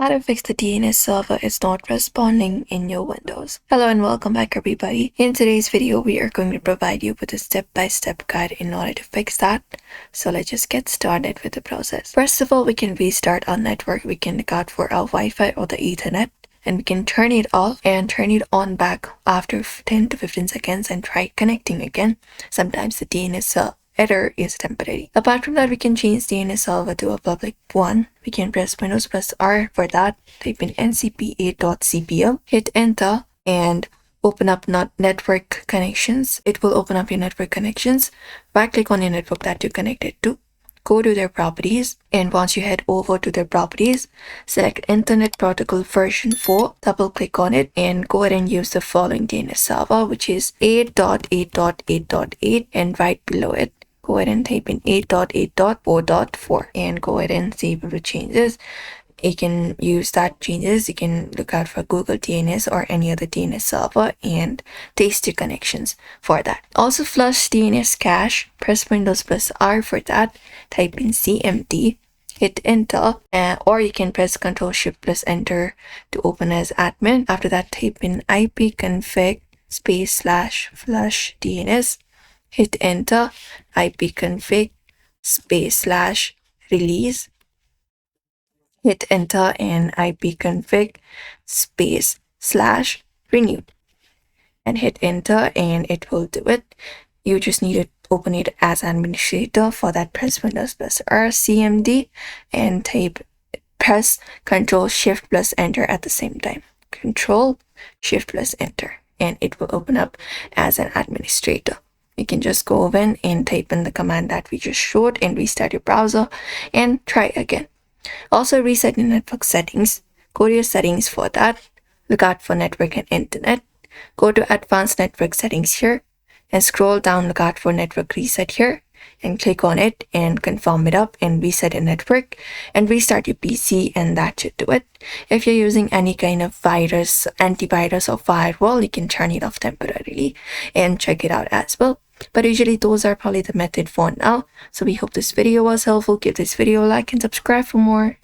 How to fix the DNS server is not responding in your Windows. Hello and welcome back everybody. In today's video, we are going to provide you with a step-by-step guide in order to fix that. So let's just get started with the process. First of all, we can restart our network. We can look out for our Wi-Fi or the Ethernet, and we can turn it off and turn it on back after 10 to 15 seconds and try connecting again. Sometimes the DNS error is temporary. Apart from that, we can change DNS server to a public one. We can press Windows plus R for that. Type in ncp8.cpl, hit enter, and open up network connections. It will open up your network connections. Right click on your network that you connected to. Go to their properties, and once you head over to their properties, select Internet Protocol version 4, double click on it, and go ahead and use the following DNS server, which is 8.8.8.8, and right below it, go ahead and type in 8.8.4.4 and go ahead and save the changes. You can use that changes. You can look out for Google DNS or any other DNS server and test your connections for that. Also flush DNS cache. Press Windows plus R for that. Type in CMD. Hit enter, or you can press Ctrl Shift plus enter to open as admin. After that, type in ipconfig /flush DNS. Hit enter, ipconfig /release. Hit enter and ipconfig /renew, and hit enter, and it will do it. You just need to open it as administrator. For that, press Windows plus R CMD and press Ctrl Shift plus enter at the same time. Ctrl Shift plus enter, and it will open up as an administrator. You can just go over and type in the command that we just showed and restart your browser and try again. Also reset your network settings. Go to your settings for that. Look out for network and internet. Go to advanced network settings here and scroll down, look out for network reset here and click on it and confirm it up and reset your network and restart your PC, and that should do it. If you're using any kind of virus, antivirus or firewall, you can turn it off temporarily and check it out as well. But usually those are probably the method for now. So we hope this video was helpful. Give this video a like and subscribe for more.